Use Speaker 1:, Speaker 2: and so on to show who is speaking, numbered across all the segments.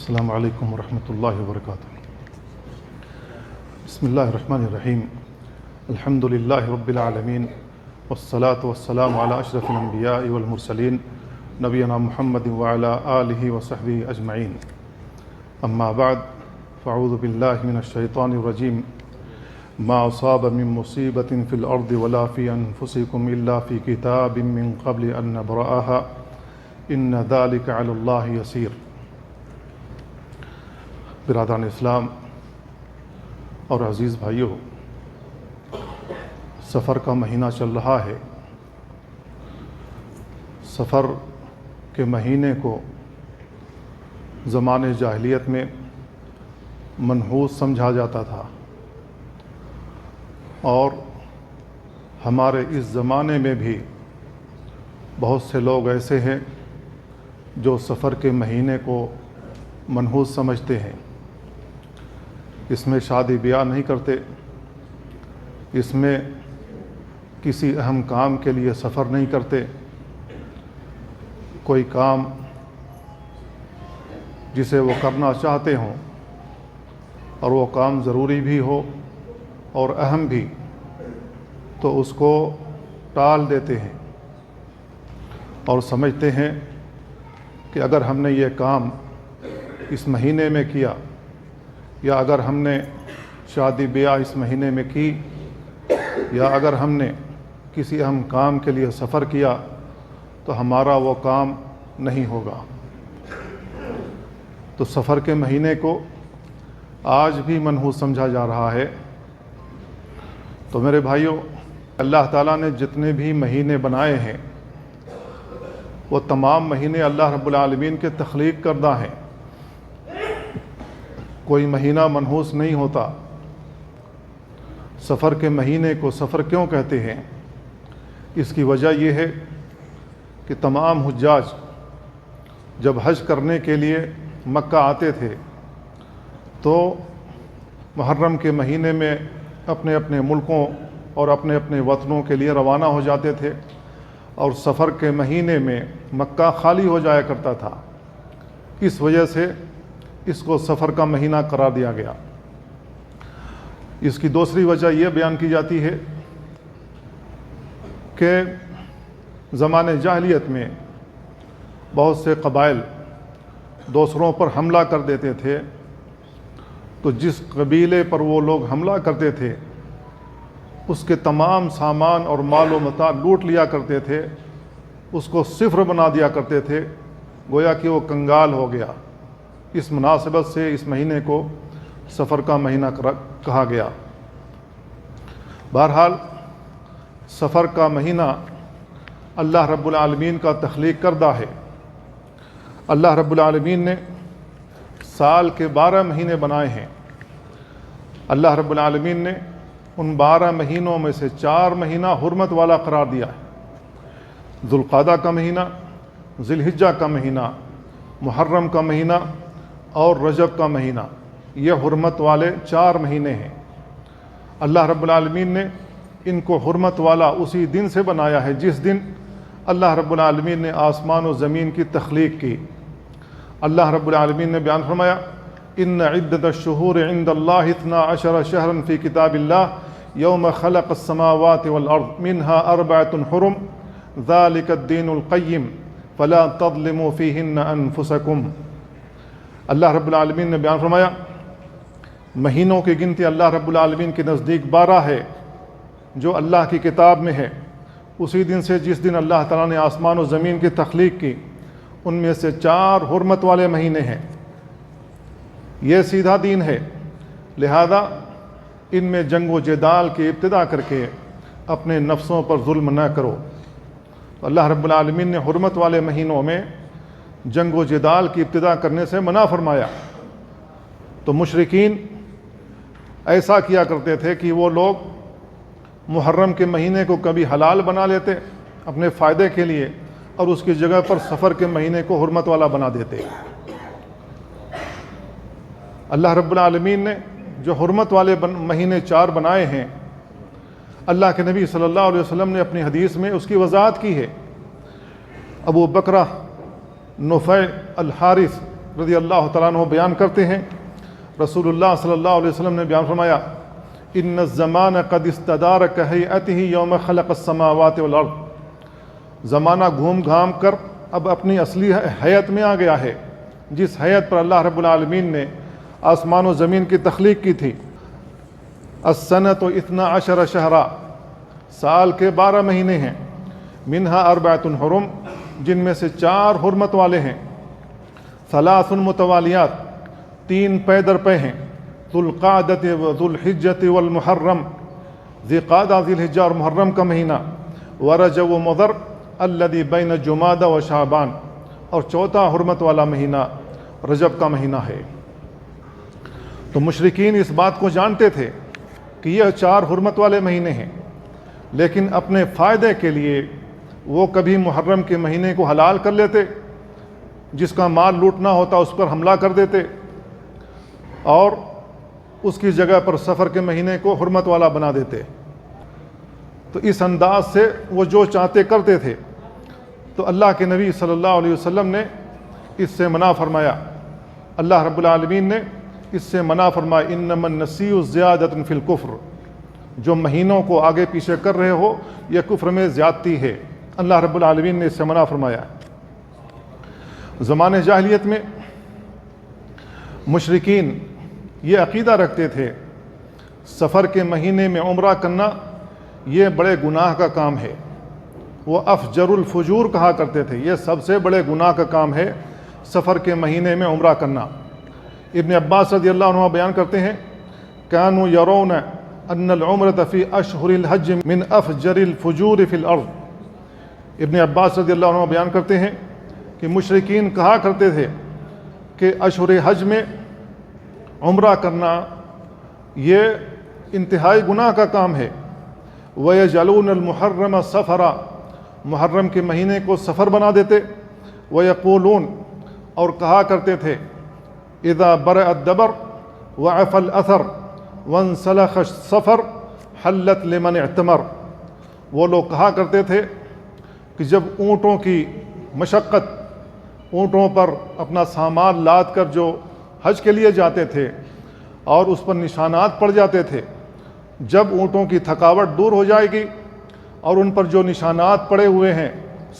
Speaker 1: السلام علیکم ورحمۃ اللہ وبرکاتہ۔ بسم اللہ الرحمن الرحیم۔ الحمد للہ رب العالمین والصلاة والسلام علی اشرف الانبیاء والمرسلین نبینا محمد وعلی آلہ وصحبہ اجمعین، اما بعد فاعوذ باللہ من الشیطان الرجیم۔ ما اصاب من مصیبۃ فی الارض ولا فی انفسکم الا فی کتاب من قبل ان نبرأها ان ذلک علی اللہ یسیر۔ برادران اسلام اور عزیز بھائیوں، سفر کا مہینہ چل رہا ہے۔ سفر کے مہینے کو زمانے جاہلیت میں منحوس سمجھا جاتا تھا، اور ہمارے اس زمانے میں بھی بہت سے لوگ ایسے ہیں جو سفر کے مہینے کو منحوس سمجھتے ہیں۔ اس میں شادی بیاہ نہیں کرتے، اس میں کسی اہم کام کے لیے سفر نہیں کرتے۔ کوئی کام جسے وہ کرنا چاہتے ہوں اور وہ کام ضروری بھی ہو اور اہم بھی، تو اس کو ٹال دیتے ہیں اور سمجھتے ہیں کہ اگر ہم نے یہ کام اس مہینے میں کیا، یا اگر ہم نے شادی بیاہ اس مہینے میں کی، یا اگر ہم نے کسی اہم کام کے لیے سفر کیا، تو ہمارا وہ کام نہیں ہوگا۔ تو سفر کے مہینے کو آج بھی منحوس سمجھا جا رہا ہے۔ تو میرے بھائیوں، اللہ تعالیٰ نے جتنے بھی مہینے بنائے ہیں وہ تمام مہینے اللہ رب العالمین کے تخلیق کردہ ہیں۔ کوئی مہینہ منحوس نہیں ہوتا۔ سفر کے مہینے کو سفر کیوں کہتے ہیں؟ اس کی وجہ یہ ہے کہ تمام حجاج جب حج کرنے کے لیے مکہ آتے تھے تو محرم کے مہینے میں اپنے اپنے ملکوں اور اپنے اپنے وطنوں کے لیے روانہ ہو جاتے تھے، اور سفر کے مہینے میں مکہ خالی ہو جایا کرتا تھا۔ اس وجہ سے اس کو سفر کا مہینہ قرار دیا گیا۔ اس کی دوسری وجہ یہ بیان کی جاتی ہے کہ زمانے جاہلیت میں بہت سے قبائل دوسروں پر حملہ کر دیتے تھے، تو جس قبیلے پر وہ لوگ حملہ کرتے تھے اس کے تمام سامان اور مال و متاع لوٹ لیا کرتے تھے، اس کو صفر بنا دیا کرتے تھے، گویا کہ وہ کنگال ہو گیا۔ اس مناسبت سے اس مہینے کو سفر کا مہینہ کہا گیا۔ بہرحال سفر کا مہینہ اللہ رب العالمین کا تخلیق کردہ ہے۔ اللہ رب العالمین نے سال کے 12 مہینے بنائے ہیں۔ اللہ رب العالمین نے ان 12 مہینوں میں سے 4 مہینہ حرمت والا قرار دیا ہے۔ ذوالقعدہ کا مہینہ، ذی الحجہ کا مہینہ، محرم کا مہینہ اور رجب کا مہینہ، یہ حرمت والے 4 مہینے ہیں۔ اللہ رب العالمین نے ان کو حرمت والا اسی دن سے بنایا ہے جس دن اللہ رب العالمین نے آسمان و زمین کی تخلیق کی۔ اللہ رب العالمین نے بیان فرمایا، ان عدت الشہور عند اللہ 12 شہرا فی کتاب اللہ یوم خلق السماوات والارض منها 4 حرم ذلک الدین القیم فلا تظلموا فیہن انفسکم۔ اللہ رب العالمین نے بیان فرمایا، مہینوں کی گنتی اللہ رب العالمین کے نزدیک 12 ہے جو اللہ کی کتاب میں ہے، اسی دن سے جس دن اللہ تعالیٰ نے آسمان و زمین کی تخلیق کی۔ ان میں سے 4 حرمت والے مہینے ہیں۔ یہ سیدھا دین ہے، لہذا ان میں جنگ و جدال کی ابتدا کر کے اپنے نفسوں پر ظلم نہ کرو۔ تو اللہ رب العالمین نے حرمت والے مہینوں میں جنگ و جدال کی ابتدا کرنے سے منع فرمایا۔ تو مشرکین ایسا کیا کرتے تھے کہ وہ لوگ محرم کے مہینے کو کبھی حلال بنا لیتے اپنے فائدے کے لیے، اور اس کی جگہ پر سفر کے مہینے کو حرمت والا بنا دیتے۔ اللہ رب العالمین نے جو حرمت والے مہینے 4 بنائے ہیں، اللہ کے نبی صلی اللہ علیہ وسلم نے اپنی حدیث میں اس کی وضاحت کی ہے۔ ابو بکرہ نفع الحارث رضی اللہ تعالیٰ عنہ بیان کرتے ہیں، رسول اللہ صلی اللہ علیہ وسلم نے بیان فرمایا، ان الزمان قد استدار کہیئتہ یوم خلق السماوات والارض، زمانہ گھوم گھام کر اب اپنی اصلی حیت میں آ گیا ہے، جس حیت پر اللہ رب العالمین نے آسمان و زمین کی تخلیق کی تھی۔ السنۃ 12 شہرا، سال کے 12 مہینے ہیں، منہا 4 حرم، جن میں سے 4 حرمت والے ہیں، 3 متوالیات، 3 پے در پے ہیں، ذو القعدۃ وذو الحجۃ والمحرم، ذی قعدہ ذی الحجہ اور محرم کا مہینہ، ورجب و مضر الذی بین جمادہ و شعبان، اور 4 حرمت والا مہینہ رجب کا مہینہ ہے۔ تو مشرکین اس بات کو جانتے تھے کہ یہ 4 حرمت والے مہینے ہیں، لیکن اپنے فائدے کے لیے وہ کبھی محرم کے مہینے کو حلال کر لیتے، جس کا مال لوٹنا ہوتا اس پر حملہ کر دیتے، اور اس کی جگہ پر سفر کے مہینے کو حرمت والا بنا دیتے۔ تو اس انداز سے وہ جو چاہتے کرتے تھے، تو اللہ کے نبی صلی اللہ علیہ وسلم نے اس سے منع فرمایا۔ اللہ رب العالمین نے اس سے منع فرمایا، انما النسیء زیادۃ فی الکفر، جو مہینوں کو آگے پیچھے کر رہے ہو یہ کفر میں زیادتی ہے، اللہ رب العالمین نے اس سے منع فرمایا۔ زمانے جاہلیت میں مشرکین یہ عقیدہ رکھتے تھے سفر کے مہینے میں عمرہ کرنا یہ بڑے گناہ کا کام ہے، وہ افجر الفجور کہا کرتے تھے، یہ سب سے بڑے گناہ کا کام ہے سفر کے مہینے میں عمرہ کرنا۔ ابن عباس رضی اللہ عنہ بیان کرتے ہیں، کانوا یرون ان العمرۃ فی اشہر الحج من افجر الفجور فی الارض۔ ابن عباس رضی اللہ عنہ بیان کرتے ہیں کہ مشرکین کہا کرتے تھے کہ اشہر حج میں عمرہ کرنا یہ انتہائی گناہ کا کام ہے۔ وَيَجْعَلُونَ الْمُحَرَّمَ سَفَرًا، محرم کے مہینے کو سفر بنا دیتے۔ وَيَقُولُونَ، اور کہا کرتے تھے، اِذَا بَرَأَ الدَّبَرُ وَعَفَى الْأَثَرُ وَانْسَلَخَ السَّفَرُ حَلَّتْ لِمَنِ اعْتَمَرَ، وہ لوگ کہا کرتے تھے کہ جب اونٹوں کی مشقت، اونٹوں پر اپنا سامان لاد کر جو حج کے لیے جاتے تھے اور اس پر نشانات پڑ جاتے تھے، جب اونٹوں کی تھکاوٹ دور ہو جائے گی اور ان پر جو نشانات پڑے ہوئے ہیں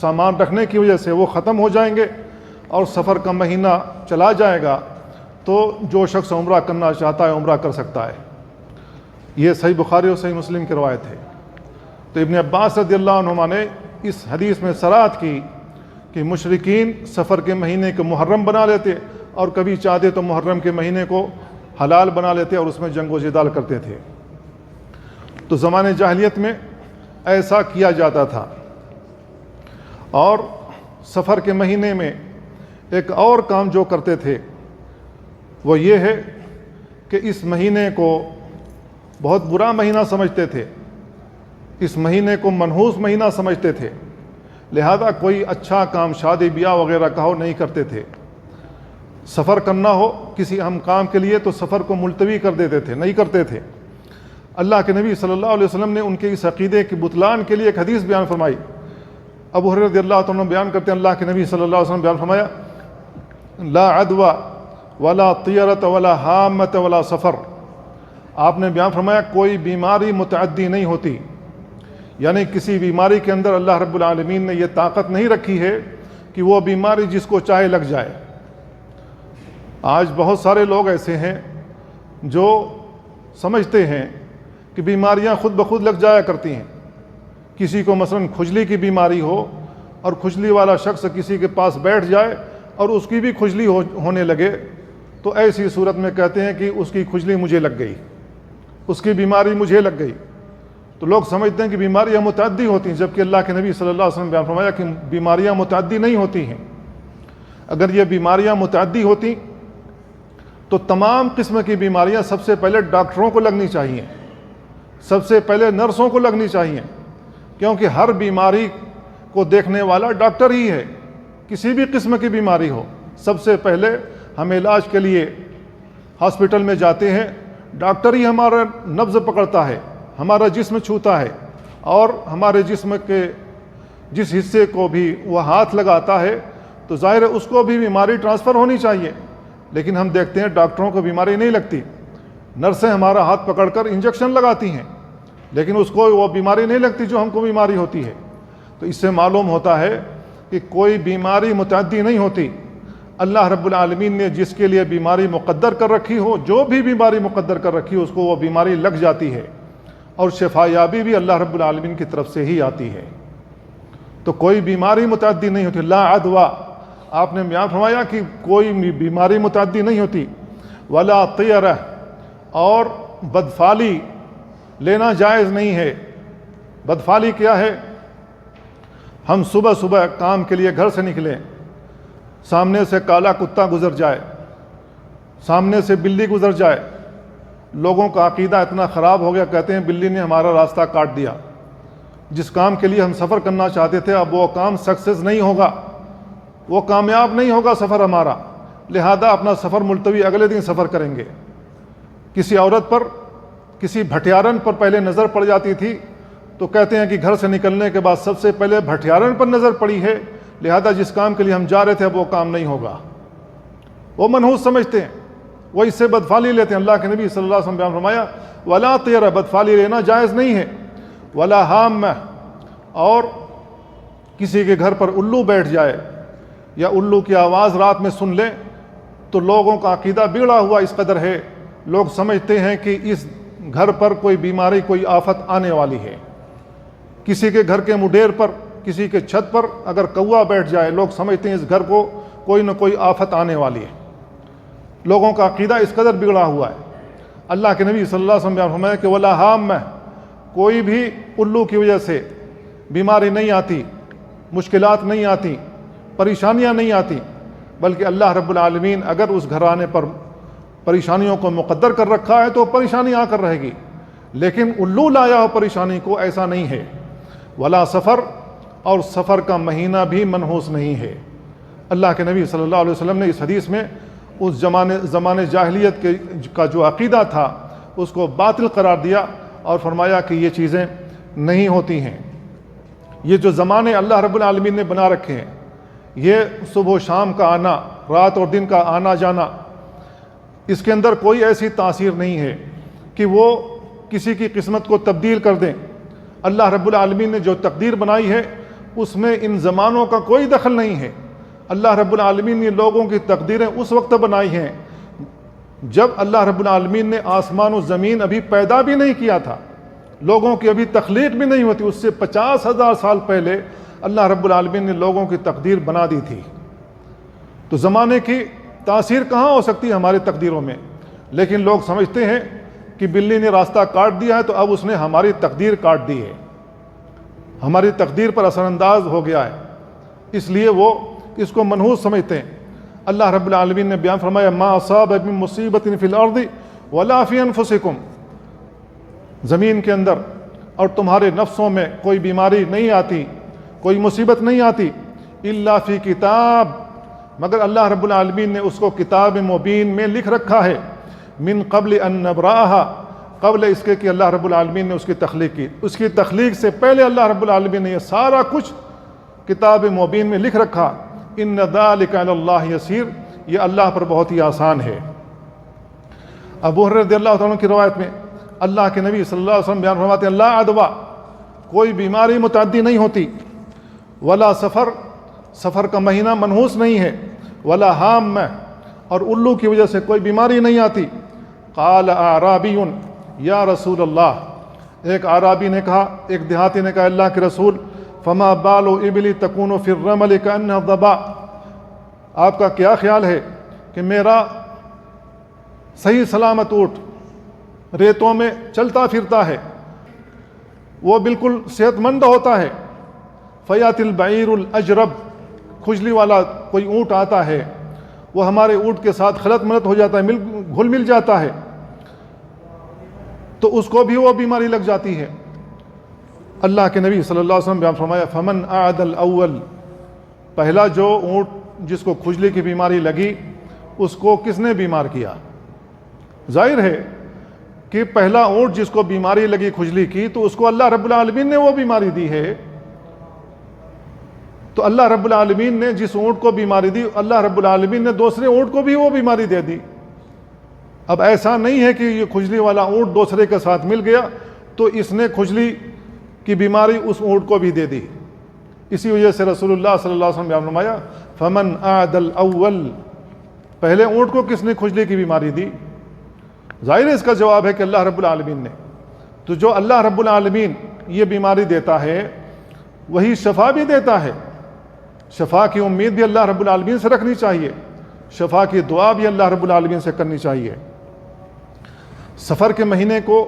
Speaker 1: سامان رکھنے کی وجہ سے وہ ختم ہو جائیں گے اور سفر کا مہینہ چلا جائے گا، تو جو شخص عمرہ کرنا چاہتا ہے عمرہ کر سکتا ہے۔ یہ صحیح بخاری اور صحیح مسلم کی روایت ہے۔ تو ابن عباس رضی اللہ عنہما نے اس حدیث میں صراحت کی کہ مشرکین سفر کے مہینے کو محرم بنا لیتے اور کبھی چاہتے تو محرم کے مہینے کو حلال بنا لیتے اور اس میں جنگ و جدال کرتے تھے۔ تو زمانے جاہلیت میں ایسا کیا جاتا تھا۔ اور سفر کے مہینے میں ایک اور کام جو کرتے تھے وہ یہ ہے کہ اس مہینے کو بہت برا مہینہ سمجھتے تھے، اس مہینے کو منحوس مہینہ سمجھتے تھے، لہذا کوئی اچھا کام شادی بیاہ وغیرہ کا ہو نہیں کرتے تھے۔ سفر کرنا ہو کسی اہم کام کے لیے تو سفر کو ملتوی کر دیتے تھے، نہیں کرتے تھے۔ اللہ کے نبی صلی اللہ علیہ وسلم نے ان کے اس عقیدے کے بطلان کے لیے ایک حدیث بیان فرمائی۔ ابو ہریرہ رضی اللہ عنہ بیان کرتے ہیں، اللہ کے نبی صلی اللہ علیہ وسلم بیان فرمایا، لا عدوى ولا طیرۃ ولا حامۃ ولا سفر، آپ نے بیان فرمایا کوئی بیماری متعدی نہیں ہوتی، یعنی کسی بیماری کے اندر اللہ رب العالمین نے یہ طاقت نہیں رکھی ہے کہ وہ بیماری جس کو چاہے لگ جائے۔ آج بہت سارے لوگ ایسے ہیں جو سمجھتے ہیں کہ بیماریاں خود بخود لگ جایا کرتی ہیں۔ کسی کو مثلا کھجلی کی بیماری ہو اور کھجلی والا شخص کسی کے پاس بیٹھ جائے اور اس کی بھی کھجلی ہونے لگے، تو ایسی صورت میں کہتے ہیں کہ اس کی کھجلی مجھے لگ گئی، اس کی بیماری مجھے لگ گئی۔ تو لوگ سمجھتے ہیں کہ بیماریاں متعدی ہوتی ہیں، جبکہ اللہ کے نبی صلی اللہ علیہ وسلم بیان فرمایا کہ بیماریاں متعدی نہیں ہوتی ہیں۔ اگر یہ بیماریاں متعدی ہوتی تو تمام قسم کی بیماریاں سب سے پہلے ڈاکٹروں کو لگنی چاہیے، سب سے پہلے نرسوں کو لگنی چاہیے، کیونکہ ہر بیماری کو دیکھنے والا ڈاکٹر ہی ہے۔ کسی بھی قسم کی بیماری ہو، سب سے پہلے ہم علاج کے لیے ہاسپٹل میں جاتے ہیں، ڈاکٹر ہی ہمارا نبض پکڑتا ہے، ہمارا جسم چھوتا ہے، اور ہمارے جسم کے جس حصے کو بھی وہ ہاتھ لگاتا ہے تو ظاہر ہے اس کو بھی بیماری ٹرانسفر ہونی چاہیے۔ لیکن ہم دیکھتے ہیں ڈاکٹروں کو بیماری نہیں لگتی، نرسیں ہمارا ہاتھ پکڑ کر انجیکشن لگاتی ہیں، لیکن اس کو وہ بیماری نہیں لگتی جو ہم کو بیماری ہوتی ہے۔ تو اس سے معلوم ہوتا ہے کہ کوئی بیماری متعدی نہیں ہوتی۔ اللہ رب العالمین نے جس کے لیے بیماری مقدر کر رکھی ہو، جو بھی بیماری مقدر کر رکھی ہو، اس کو وہ بیماری لگ جاتی ہے، اور شفا یابی بھی اللہ رب العالمین کی طرف سے ہی آتی ہے۔ تو کوئی بیماری متعدی نہیں ہوتی۔ لا عدویٰ، آپ نے بیان فرمایا کہ کوئی بیماری متعدی نہیں ہوتی۔ ولا طیرہ، اور بدفعلی لینا جائز نہیں ہے۔ بدفعلی کیا ہے؟ ہم صبح صبح کام کے لیے گھر سے نکلیں، سامنے سے کالا کتا گزر جائے، سامنے سے بلی گزر جائے، لوگوں کا عقیدہ اتنا خراب ہو گیا، کہتے ہیں بلی نے ہمارا راستہ کاٹ دیا، جس کام کے لیے ہم سفر کرنا چاہتے تھے اب وہ کام سکسیس نہیں ہوگا، وہ کامیاب نہیں ہوگا سفر ہمارا، لہذا اپنا سفر ملتوی اگلے دن سفر کریں گے۔ کسی عورت پر، کسی بھٹیارن پر پہلے نظر پڑ جاتی تھی تو کہتے ہیں کہ گھر سے نکلنے کے بعد سب سے پہلے بھٹیارن پر نظر پڑی ہے، لہذا جس کام کے لیے ہم جا رہے تھے اب وہ کام نہیں ہوگا۔ وہ منحوس سمجھتے ہیں، وہ اس سے بدفعلی لیتے ہیں۔ اللہ کے نبی صلی اللہ علیہ وسلم بیان فرمایا ولا طیرہ، بدفعلی لینا جائز نہیں ہے۔ ولا ہامہ، اور کسی کے گھر پر الو بیٹھ جائے یا الو کی آواز رات میں سن لے تو لوگوں کا عقیدہ بگڑا ہوا اس قدر ہے، لوگ سمجھتے ہیں کہ اس گھر پر کوئی بیماری، کوئی آفت آنے والی ہے۔ کسی کے گھر کے مڈیر پر، کسی کے چھت پر اگر کوا بیٹھ جائے، لوگ سمجھتے ہیں اس گھر کو کوئی نہ کوئی آفت آنے والی ہے۔ لوگوں کا عقیدہ اس قدر بگڑا ہوا ہے۔ اللہ کے نبی صلی اللہ علیہ وسلم بیان فرمایا کہ ولا ہامہ، کوئی بھی الو کی وجہ سے بیماری نہیں آتی، مشکلات نہیں آتی، پریشانیاں نہیں آتی، بلکہ اللہ رب العالمین اگر اس گھرانے پر پریشانیوں کو مقدر کر رکھا ہے تو پریشانی آ کر رہے گی، لیکن الو لایا ہو پریشانی کو، ایسا نہیں ہے۔ ولا سفر، اور سفر کا مہینہ بھی منحوس نہیں ہے۔ اللہ کے نبی صلی اللہ علیہ وسلم نے اس حدیث میں اس زمانے جاہلیت کا جو عقیدہ تھا اس کو باطل قرار دیا اور فرمایا کہ یہ چیزیں نہیں ہوتی ہیں۔ یہ جو زمانے اللہ رب العالمین نے بنا رکھے ہیں، یہ صبح و شام کا آنا، رات اور دن کا آنا جانا، اس کے اندر کوئی ایسی تاثیر نہیں ہے کہ وہ کسی کی قسمت کو تبدیل کر دیں۔ اللہ رب العالمین نے جو تقدیر بنائی ہے اس میں ان زمانوں کا کوئی دخل نہیں ہے۔ اللہ رب العالمین نے لوگوں کی تقدیریں اس وقت بنائی ہیں جب اللہ رب العالمین نے آسمان و زمین ابھی پیدا بھی نہیں کیا تھا، لوگوں کی ابھی تخلیق بھی نہیں ہوتی، اس سے 50,000 سال پہلے اللہ رب العالمین نے لوگوں کی تقدیر بنا دی تھی۔ تو زمانے کی تاثیر کہاں ہو سکتی ہے ہماری تقدیروں میں؟ لیکن لوگ سمجھتے ہیں کہ بلی نے راستہ کاٹ دیا ہے تو اب اس نے ہماری تقدیر کاٹ دی ہے، ہماری تقدیر پر اثر انداز ہو گیا ہے، اس لیے وہ اس کو منحوس سمجھتے ہیں۔ اللہ رب العالمین نے بیان فرمایا ما اصاب من مصیبت فی الارض ولا فی انفسکم، زمین کے اندر اور تمہارے نفسوں میں کوئی بیماری نہیں آتی، کوئی مصیبت نہیں آتی، الا فی کتاب، مگر اللہ رب العالمین نے اس کو کتاب مبین میں لکھ رکھا ہے، من قبل ان نبراها، قبل اس کے کہ اللہ رب العالمین نے اس کی تخلیق کی، اس کی تخلیق سے پہلے اللہ رب العالمین نے یہ سارا کچھ کتاب مبین میں لکھ رکھا۔ ان ذلک علی اللہ یسیر، یہ اللہ پر بہت ہی آسان ہے۔ ابو ہریرہ رضی اللہ تعالیٰ عنہ کی روایت میں اللہ کے نبی صلی اللہ علیہ وسلم بیان فرماتے ہیں لا عدویٰ، کوئی بیماری متعدی نہیں ہوتی، ولا سفر، سفر کا مہینہ منحوس نہیں ہے، ولا ہامہ، اور الو کی وجہ سے کوئی بیماری نہیں آتی۔ قال اعرابی یا رسول اللہ، ایک اعرابی نے کہا، ایک دیہاتی نے کہا اللہ کے رسول، فما بال ابلی تکون فی الرمل کانها الضباء، آپ کا کیا خیال ہے کہ میرا صحیح سلامت اونٹ ریتوں میں چلتا پھرتا ہے، وہ بالکل صحت مند ہوتا ہے، فیات البعیر الاجرب، کھجلی والا کوئی اونٹ آتا ہے، وہ ہمارے اونٹ کے ساتھ خلط ملط ہو جاتا ہے، گھل مل جاتا ہے، تو اس کو بھی وہ بیماری لگ جاتی ہے۔ اللہ کے نبی صلی اللہ علیہ وسلم بیان فرمایا فمن اعد الاول، پہلا جو اونٹ جس کو کھجلی کی بیماری لگی اس کو کس نے بیمار کیا؟ ظاہر ہے کہ پہلا اونٹ جس کو بیماری لگی کھجلی کی تو اس کو اللہ رب العالمین نے وہ بیماری دی ہے، تو اللہ رب العالمین نے جس اونٹ کو بیماری دی، اللہ رب العالمین نے دوسرے اونٹ کو بھی وہ بیماری دے دی۔ اب ایسا نہیں ہے کہ یہ کھجلی والا اونٹ دوسرے کے ساتھ مل گیا تو اس نے کھجلی کی بیماری اس اونٹ کو بھی دے دی۔ اسی وجہ سے رسول اللہ صلی اللہ علیہ وسلم نے فرمایا فمن عاد الاول، پہلے اونٹ کو کس نے کھجلی کی بیماری دی؟ ظاہر ہے اس کا جواب ہے کہ اللہ رب العالمین نے۔ تو جو اللہ رب العالمین یہ بیماری دیتا ہے وہی شفا بھی دیتا ہے۔ شفا کی امید بھی اللہ رب العالمین سے رکھنی چاہیے، شفا کی دعا بھی اللہ رب العالمین سے کرنی چاہیے۔ سفر کے مہینے کو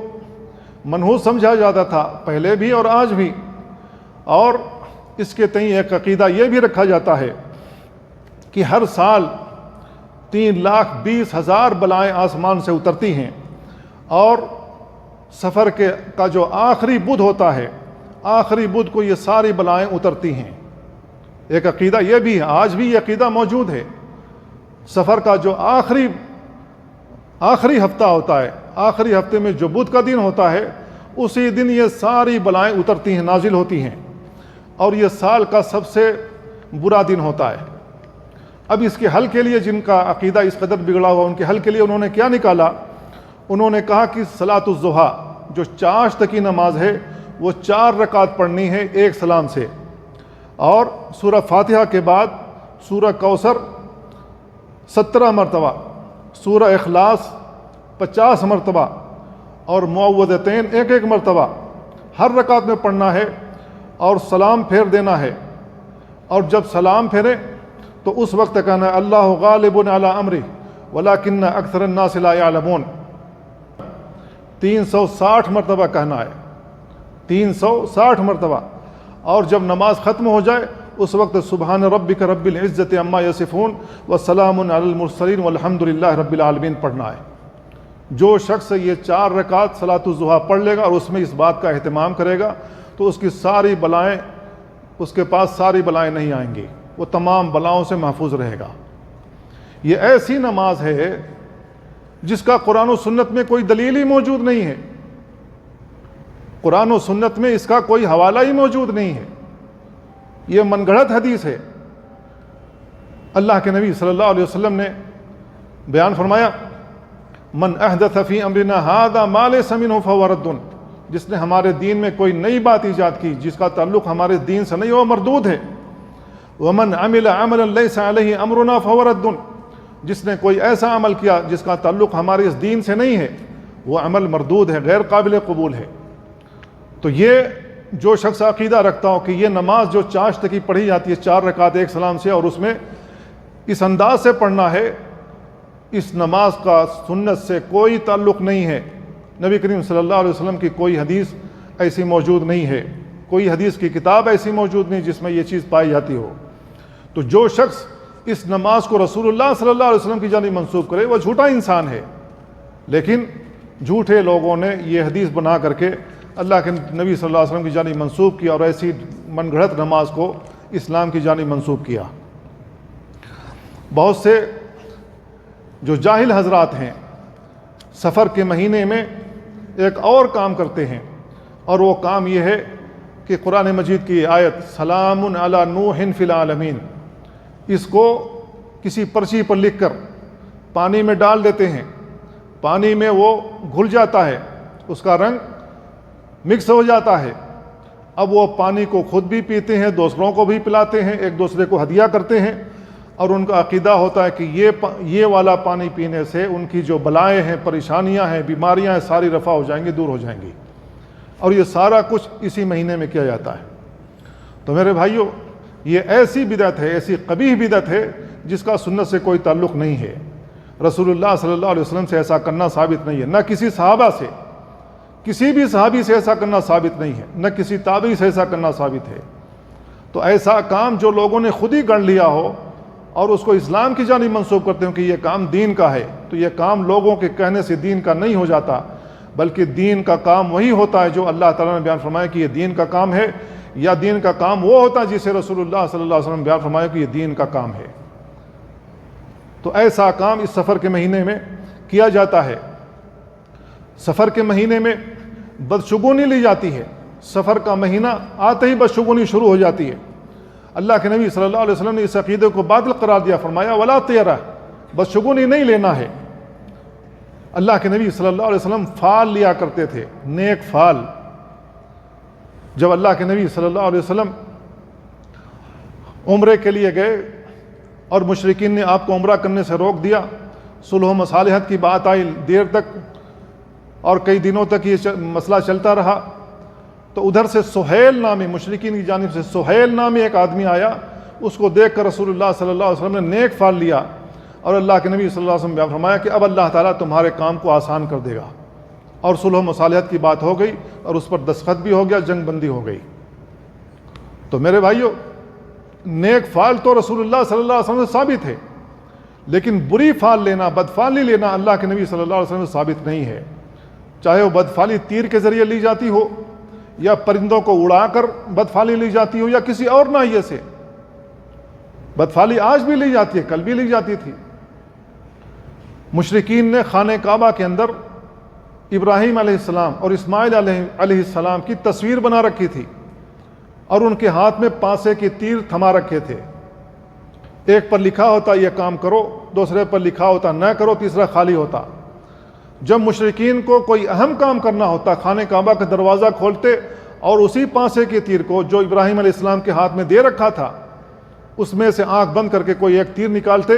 Speaker 1: منحوس سمجھا جاتا تھا پہلے بھی اور آج بھی، اور اس کے تئیں ایک عقیدہ یہ بھی رکھا جاتا ہے کہ ہر سال 3,20,000 بلائیں آسمان سے اترتی ہیں، اور سفر کا جو آخری بدھ ہوتا ہے، آخری بدھ کو یہ ساری بلائیں اترتی ہیں۔ ایک عقیدہ یہ بھی ہے، آج بھی یہ عقیدہ موجود ہے۔ سفر کا جو آخری ہفتہ ہوتا ہے، آخری ہفتے میں جو بدھ کا دن ہوتا ہے، اسی دن یہ ساری بلائیں اترتی ہیں، نازل ہوتی ہیں، اور یہ سال کا سب سے برا دن ہوتا ہے۔ اب اس کے حل کے لیے جن کا عقیدہ اس قدر بگڑا ہوا، ان کے حل کے لیے انہوں نے کیا نکالا؟ انہوں نے کہا کہ صلاۃ الضحیٰ جو چاشت کی نماز ہے وہ 4 رکعت پڑھنی ہے ایک سلام سے، اور سورہ فاتحہ کے بعد سورہ کوثر 17 مرتبہ، سورہ اخلاص 50 مرتبہ، اور معوذتین 1 مرتبہ ہر رکعت میں پڑھنا ہے، اور سلام پھیر دینا ہے۔ اور جب سلام پھیرے تو اس وقت کہنا ہے اللہ غالب علی امری ولکن اکثر الناس لا یعلمون، 360 مرتبہ کہنا ہے، 360 مرتبہ۔ اور جب نماز ختم ہو جائے اس وقت سبحان ربک رب العزت عما یصفون وسلام علی المرسلین والحمد للہ رب العالمین پڑھنا ہے۔ جو شخص یہ 4 رکعت صلاۃ الضحیٰ پڑھ لے گا اور اس میں اس بات کا اہتمام کرے گا تو اس کی ساری بلائیں، اس کے پاس ساری بلائیں نہیں آئیں گی، وہ تمام بلاؤں سے محفوظ رہے گا۔ یہ ایسی نماز ہے جس کا قرآن و سنت میں کوئی دلیل ہی موجود نہیں ہے، قرآن و سنت میں اس کا کوئی حوالہ ہی موجود نہیں ہے، یہ من گھڑت حدیث ہے۔ اللہ کے نبی صلی اللہ علیہ وسلم نے بیان فرمایا من احدث فی امرنا ھذا ما لیس منہ فہو رد، جس نے ہمارے دین میں کوئی نئی بات ایجاد کی جس کا تعلق ہمارے دین سے نہیں، وہ مردود ہے۔ ومن عمل عملا لیس علیہ امرنا فہو رد، جس نے کوئی ایسا عمل کیا جس کا تعلق ہمارے اس دین سے نہیں ہے وہ عمل مردود ہے، غیر قابل قبول ہے۔ تو یہ جو شخص عقیدہ رکھتا ہو کہ یہ نماز جو چاشت کی پڑھی جاتی ہے 4 رکعت ایک سلام سے، اور اس میں اس انداز سے پڑھنا ہے، اس نماز کا سنت سے کوئی تعلق نہیں ہے۔ نبی کریم صلی اللہ علیہ وسلم کی کوئی حدیث ایسی موجود نہیں ہے، کوئی حدیث کی کتاب ایسی موجود نہیں جس میں یہ چیز پائی جاتی ہو۔ تو جو شخص اس نماز کو رسول اللہ صلی اللہ علیہ وسلم کی جانب منسوب کرے وہ جھوٹا انسان ہے۔ لیکن جھوٹے لوگوں نے یہ حدیث بنا کر کے اللہ کے نبی صلی اللہ علیہ وسلم کی جانب منسوب کیا، اور ایسی من گھڑت نماز کو اسلام کی جانب منسوب کیا۔ بہت سے جو جاہل حضرات ہیں سفر کے مہینے میں ایک اور کام کرتے ہیں، اور وہ کام یہ ہے کہ قرآن مجید کی آیت سلام علی نوح فی العالمین، اس کو کسی پرچی پر لکھ کر پانی میں ڈال دیتے ہیں، پانی میں وہ گھل جاتا ہے، اس کا رنگ مکس ہو جاتا ہے۔ اب وہ پانی کو خود بھی پیتے ہیں، دوسروں کو بھی پلاتے ہیں، ایک دوسرے کو ہدیہ کرتے ہیں، اور ان کا عقیدہ ہوتا ہے کہ یہ والا پانی پینے سے ان کی جو بلائیں ہیں، پریشانیاں ہیں، بیماریاں ہیں، ساری رفع ہو جائیں گی، دور ہو جائیں گی۔ اور یہ سارا کچھ اسی مہینے میں کیا جاتا ہے۔ تو میرے بھائیوں، یہ ایسی بدعت ہے، ایسی قبیح بدعت ہے جس کا سنت سے کوئی تعلق نہیں ہے۔ رسول اللہ صلی اللہ علیہ وسلم سے ایسا کرنا ثابت نہیں ہے، نہ کسی صحابہ سے، کسی بھی صحابی سے ایسا کرنا ثابت نہیں ہے، نہ کسی تابعی سے ایسا کرنا ثابت ہے۔ تو ایسا کام جو لوگوں نے خود ہی گڑھ لیا ہو اور اس کو اسلام کی جانب منسوب کرتے ہوں کہ یہ کام دین کا ہے، تو یہ کام لوگوں کے کہنے سے دین کا نہیں ہو جاتا، بلکہ دین کا کام وہی ہوتا ہے جو اللہ تعالیٰ نے بیان فرمایا کہ یہ دین کا کام ہے، یا دین کا کام وہ ہوتا ہے جسے رسول اللہ صلی اللہ علیہ وسلم بیان فرمایا کہ یہ دین کا کام ہے۔ تو ایسا کام اس سفر کے مہینے میں کیا جاتا ہے۔ سفر کے مہینے میں بدشگونی لی جاتی ہے، سفر کا مہینہ آتے ہی بدشگونی شروع ہو جاتی ہے۔ اللہ کے نبی صلی اللہ علیہ وسلم نے اس عقیدے کو باطل قرار دیا، فرمایا ولا طیرہ، بس شگونی نہیں لینا ہے۔ اللہ کے نبی صلی اللہ علیہ وسلم فال لیا کرتے تھے، نیک فال۔ جب اللہ کے نبی صلی اللہ علیہ وسلم عمرے کے لیے گئے اور مشرکین نے آپ کو عمرہ کرنے سے روک دیا، صلح و مصالحت کی بات آئی دیر تک اور کئی دنوں تک یہ مسئلہ چلتا رہا، تو ادھر سے سہیل نامی، مشرکین کی جانب سے سہیل نامی ایک آدمی آیا، اس کو دیکھ کر رسول اللہ صلی اللہ علیہ وسلم نے نیک فال لیا، اور اللہ کے نبی صلی اللہ علیہ وسلم نے بیان فرمایا کہ اب اللہ تعالیٰ تمہارے کام کو آسان کر دے گا، اور صلح و مصالحت کی بات ہو گئی اور اس پر دستخط بھی ہو گیا، جنگ بندی ہو گئی۔ تو میرے بھائیو، نیک فال تو رسول اللہ صلی اللہ علیہ وسلم سے ثابت ہے، لیکن بری فال لینا، بدفالی لینا اللہ کے نبی صلی اللہ علیہ وسلم سے ثابت نہیں ہے، چاہے وہ بدفالی تیر کے ذریعے لی جاتی ہو، یا پرندوں کو اڑا کر بدفالی لی جاتی ہو، یا کسی اور ناحیے سے۔ بدفالی آج بھی لی جاتی ہے، کل بھی لی جاتی تھی۔ مشرکین نے خانہ کعبہ کے اندر ابراہیم علیہ السلام اور اسماعیل علیہ السلام کی تصویر بنا رکھی تھی، اور ان کے ہاتھ میں پانسے کے تیر تھما رکھے تھے، ایک پر لکھا ہوتا یہ کام کرو، دوسرے پر لکھا ہوتا نہ کرو، تیسرا خالی ہوتا۔ جب مشرکین کو کوئی اہم کام کرنا ہوتا، خانہ کعبہ کا دروازہ کھولتے اور اسی پانسے کے تیر کو جو ابراہیم علیہ السلام کے ہاتھ میں دے رکھا تھا، اس میں سے آنکھ بند کر کے کوئی ایک تیر نکالتے،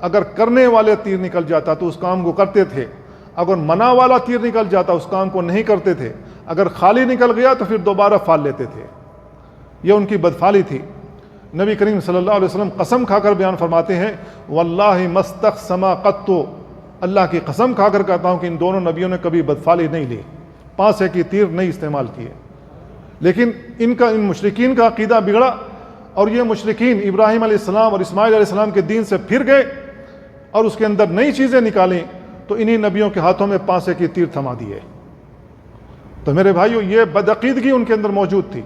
Speaker 1: اگر کرنے والے تیر نکل جاتا تو اس کام کو کرتے تھے، اگر منع والا تیر نکل جاتا اس کام کو نہیں کرتے تھے، اگر خالی نکل گیا تو پھر دوبارہ فال لیتے تھے۔ یہ ان کی بدفالی تھی۔ نبی کریم صلی اللہ علیہ وسلم قسم کھا کر بیان فرماتے ہیں، واللہ مستقسما قط، اللہ کی قسم کھا کر کہتا ہوں کہ ان دونوں نبیوں نے کبھی بدفالی نہیں لی، پانسے کی تیر نہیں استعمال کیے۔ لیکن ان مشرکین کا عقیدہ بگڑا، اور یہ مشرکین ابراہیم علیہ السلام اور اسماعیل علیہ السلام کے دین سے پھر گئے اور اس کے اندر نئی چیزیں نکالیں، تو انہی نبیوں کے ہاتھوں میں پانسے کی تیر تھما دیے۔ تو میرے بھائیو، یہ بدعقیدگی ان کے اندر موجود تھی۔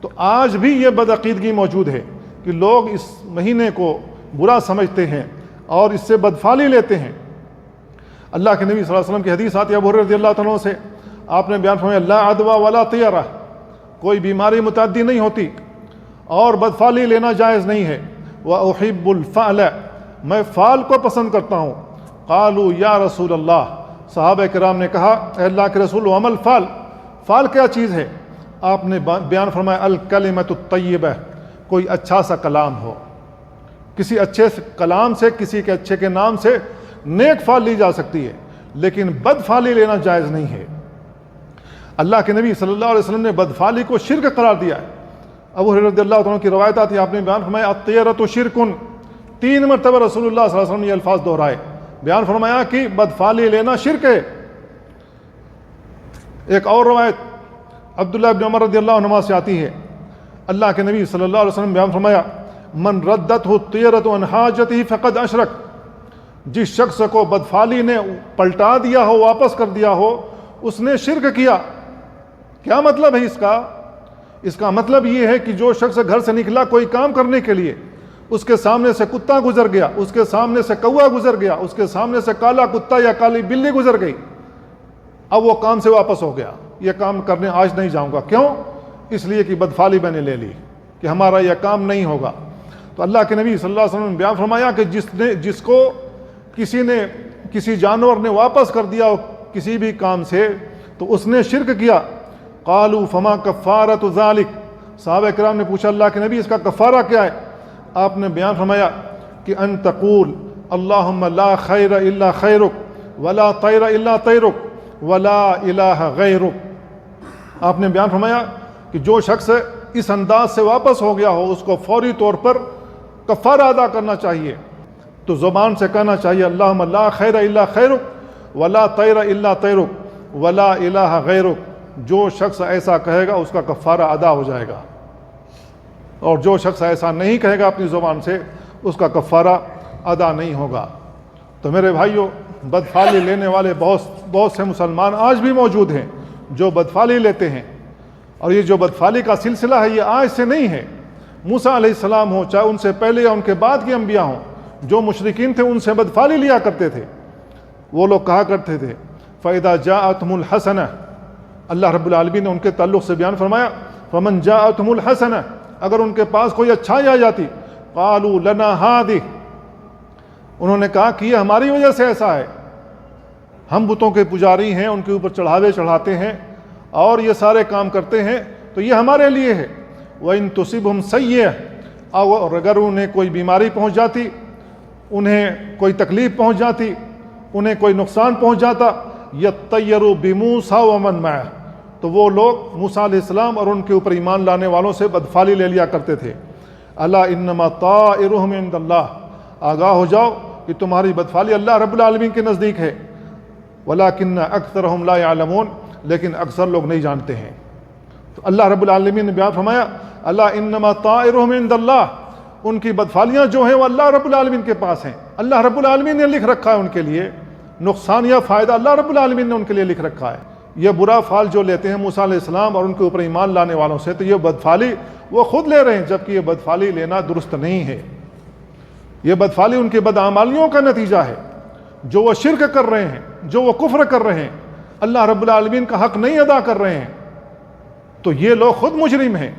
Speaker 1: تو آج بھی یہ بدعقیدگی موجود ہے کہ لوگ اس مہینے کو برا سمجھتے ہیں اور اس سے بدفالی لیتے ہیں۔ اللہ کے نبی صلی اللہ علیہ وسلم کی حدیث آتی ہے ابو ہریرہ رضی اللہ تعالیٰ عنہ سے، آپ نے بیان فرمایا لا عدوى ولا طیرہ، کوئی بیماری متعدی نہیں ہوتی اور بدفالی لینا جائز نہیں ہے۔ وَأُحِبُّ الْفَعْلَ، میں فال کو پسند کرتا ہوں۔ قالوا یا رسول اللہ، صحابہ کرام نے کہا اے اللہ کے رسول، وَمَا الْفَعْل، فال کیا چیز ہے؟ آپ نے بیان فرمایا الکلمۃ الطیبہ، کوئی اچھا سا کلام ہو، کسی اچھے کلام سے، کسی کے اچھے کے نام سے نیک فال لی جا سکتی ہے، لیکن بدفالی لینا جائز نہیں ہے۔ اللہ کے نبی صلی اللہ علیہ وسلم نے بدفالی کو شرک قرار دیا ہے۔ ابو ہریرہ رضی اللہ عنہ کی روایت آتی ہے، آپ نے بیان فرمایا الطیرۃ شرک، 3 مرتبہ رسول اللہ صلی اللہ علیہ وسلم نے یہ الفاظ دہرائے، بیان فرمایا کہ بدفالی لینا شرک ہے۔ ایک اور روایت عبداللہ ابن عمر رضی اللہ عنہما سے آتی ہے، اللہ کے نبی صلی اللہ علیہ وسلم بیان فرمایا من ردته الطیرۃ عن حاجته فقد اشرک، جس شخص کو بدفالی نے پلٹا دیا ہو، واپس کر دیا ہو، اس نے شرک کیا۔ کیا مطلب ہے اس کا؟ اس کا مطلب یہ ہے کہ جو شخص گھر سے نکلا کوئی کام کرنے کے لیے، اس کے سامنے سے کتا گزر گیا، اس کے سامنے سے کوا گزر گیا، اس کے سامنے سے کالا کتا یا کالی بلی گزر گئی، اب وہ کام سے واپس ہو گیا، یہ کام کرنے آج نہیں جاؤں گا۔ کیوں؟ اس لیے کہ بدفالی میں نے لے لی کہ ہمارا یہ کام نہیں ہوگا۔ تو اللہ کے نبی صلی اللہ علیہ وسلم نے بیان فرمایا کہ جس کو کسی جانور نے واپس کر دیا ہو کسی بھی کام سے، تو اس نے شرک کیا۔ قالوا فما کفارۃ ذلک، صحابہ کرام نے پوچھا اللہ کے نبی اس کا کفارہ کیا ہے؟ آپ نے بیان فرمایا کہ ان تقول اللہم لا خیر الا خیرک ولا طیر الا طیرک ولا الہ غیرک۔ آپ نے بیان فرمایا کہ جو شخص اس انداز سے واپس ہو گیا ہو، اس کو فوری طور پر کفارہ ادا کرنا چاہیے، تو زبان سے کہنا چاہیے اللہم لا خیر الا خیرک ولا طیر الا طیرک ولا الہ غیرک۔ جو شخص ایسا کہے گا اس کا کفارہ ادا ہو جائے گا، اور جو شخص ایسا نہیں کہے گا اپنی زبان سے، اس کا کفارہ ادا نہیں ہوگا۔ تو میرے بھائیوں، بدفالی لینے والے بہت سے مسلمان آج بھی موجود ہیں جو بدفالی لیتے ہیں، اور یہ جو بدفالی کا سلسلہ ہے یہ آج سے نہیں ہے۔ موسیٰ علیہ السلام ہوں، چاہے ان سے پہلے یا ان کے بعد کے انبیاء ہوں، جو مشرکین تھے ان سے بدفالی لیا کرتے تھے۔ وہ لوگ کہا کرتے تھے فَإِذَا جَاءَتْهُمُ الْحَسَنَةُ، اللہ رب العالمین نے ان کے تعلق سے بیان فرمایا فَمَنْ جَاءَتْهُمُ الْحَسَنَةُ، اگر ان کے پاس کوئی اچھائی آ جاتی قالوا لنا هذه، انہوں نے کہا کہ یہ ہماری وجہ سے ایسا ہے، ہم بتوں کے پجاری ہیں، ان کے اوپر چڑھاوے چڑھاتے ہیں اور یہ سارے کام کرتے ہیں، تو یہ ہمارے لیے ہے۔ وَإِن تُصِبْهُمْ سَيِّئَةٌ، اور اگر انہیں کوئی بیماری پہنچ جاتی، انہیں کوئی تکلیف پہنچ جاتی، انہیں کوئی نقصان پہنچ جاتا، يَطَّيَّرُوا بِمُوسَىٰ وَمَن مَعَهُ، تو وہ لوگ موسیٰ علیہ السلام اور ان کے اوپر ایمان لانے والوں سے بدفالی لے لیا کرتے تھے۔ الا انما طائرهم عند اللہ، آگاہ ہو جاؤ کہ تمہاری بدفالی اللہ رب العالمین کے نزدیک ہے۔ ولکن اکثرهم لا يعلمون، لیکن اکثر لوگ نہیں جانتے ہیں۔ تو اللہ رب العالمین نے بیان فرمایا الا انما طائرهم عند اللہ، ان کی بدفالیاں جو ہیں وہ اللہ رب العالمین کے پاس ہیں، اللہ رب العالمین نے لکھ رکھا ہے ان کے لیے، نقصان یا فائدہ اللہ رب العالمین نے ان کے لیے لکھ رکھا ہے۔ یہ برا فال جو لیتے ہیں موسیٰ علیہ السلام اور ان کے اوپر ایمان لانے والوں سے، تو یہ بدفالی وہ خود لے رہے ہیں، جبکہ یہ بدفالی لینا درست نہیں ہے۔ یہ بدفالی ان کی بدعمالیوں کا نتیجہ ہے، جو وہ شرک کر رہے ہیں، جو وہ کفر کر رہے ہیں، اللہ رب العالمین کا حق نہیں ادا کر رہے ہیں، تو یہ لوگ خود مجرم ہیں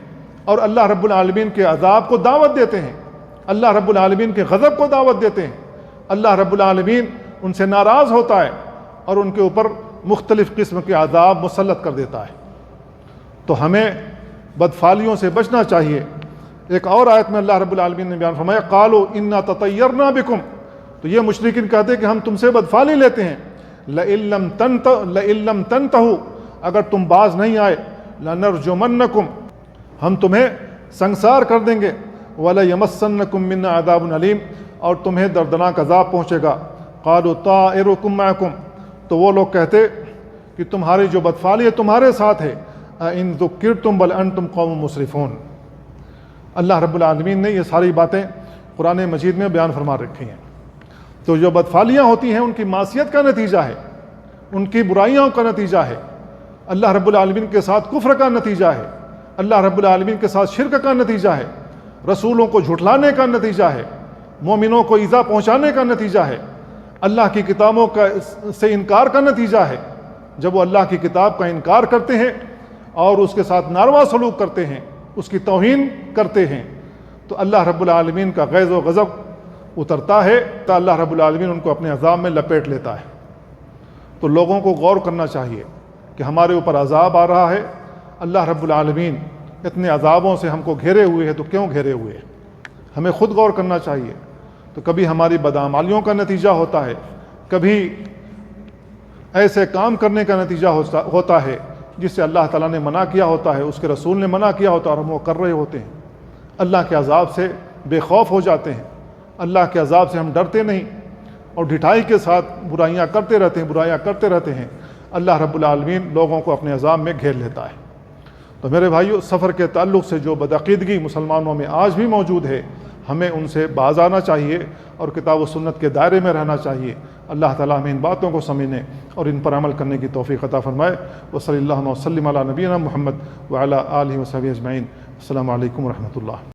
Speaker 1: اور اللہ رب العالمین کے عذاب کو دعوت دیتے ہیں، اللہ رب العالمین کے غضب کو دعوت دیتے ہیں۔ اللہ رب العالمین ان سے ناراض ہوتا ہے اور ان کے اوپر مختلف قسم کے عذاب مسلط کر دیتا ہے۔ تو ہمیں بدفالیوں سے بچنا چاہیے۔ ایک اور آیت میں اللہ رب العالمین نے بیان فرمایا قالوا انا تطیرنا بکم، تو یہ مشرکین کہتے کہ ہم تم سے بدفالی لیتے ہیں، لئن لم تنتہوا، اگر تم باز نہیں آئے، لنرجمنکم، ہم تمہیں سنگسار کر دیں گے، ولیمسنکم منا عذاب علیم، اور تمہیں دردناک عذاب پہنچے گا۔ قالوا طائرکم معکم، تو وہ لوگ کہتے کہ تمہاری جو بدفالی ہے تمہارے ساتھ ہے، ان ذکرتم بل انتم قوم مسرفون۔ اللہ رب العالمین نے یہ ساری باتیں قرآن مجید میں بیان فرما رکھی ہیں۔ تو جو بدفالیاں ہوتی ہیں ان کی معصیت کا نتیجہ ہے، ان کی برائیوں کا نتیجہ ہے، اللہ رب العالمین کے ساتھ کفر کا نتیجہ ہے، اللہ رب العالمین کے ساتھ شرک کا نتیجہ ہے، رسولوں کو جھٹلانے کا نتیجہ ہے، مومنوں کو ایذا پہنچانے کا نتیجہ ہے، اللہ کی کتابوں سے انکار کا نتیجہ ہے۔ جب وہ اللہ کی کتاب کا انکار کرتے ہیں اور اس کے ساتھ ناروا سلوک کرتے ہیں، اس کی توہین کرتے ہیں، تو اللہ رب العالمین کا غیظ و غضب اترتا ہے، تو اللہ رب العالمین ان کو اپنے عذاب میں لپیٹ لیتا ہے۔ تو لوگوں کو غور کرنا چاہیے کہ ہمارے اوپر عذاب آ رہا ہے، اللہ رب العالمین اتنے عذابوں سے ہم کو گھیرے ہوئے ہے، تو کیوں گھیرے ہوئے ہیں؟ ہمیں خود غور کرنا چاہیے۔ تو کبھی ہماری بدعمالیوں کا نتیجہ ہوتا ہے، کبھی ایسے کام کرنے کا نتیجہ ہوتا ہے جس سے اللہ تعالیٰ نے منع کیا ہوتا ہے، اس کے رسول نے منع کیا ہوتا ہے اور ہم وہ کر رہے ہوتے ہیں۔ اللہ کے عذاب سے بے خوف ہو جاتے ہیں، اللہ کے عذاب سے ہم ڈرتے نہیں اور ڈھٹائی کے ساتھ برائیاں کرتے رہتے ہیں۔ اللہ رب العالمین لوگوں کو اپنے عذاب میں گھیر لیتا ہے۔ تو میرے بھائیو، سفر کے تعلق سے جو بدعقیدگی مسلمانوں میں آج بھی موجود ہے، ہمیں ان سے باز آنا چاہیے اور کتاب و سنت کے دائرے میں رہنا چاہیے۔ اللہ تعالیٰ ہمیں ان باتوں کو سمجھنے اور ان پر عمل کرنے کی توفیق عطا فرمائے۔ وصلی اللہ وسلم علی نبینا محمد وعلی آلہ وصحبہ اجمعین۔ السلام علیکم ورحمۃ اللہ۔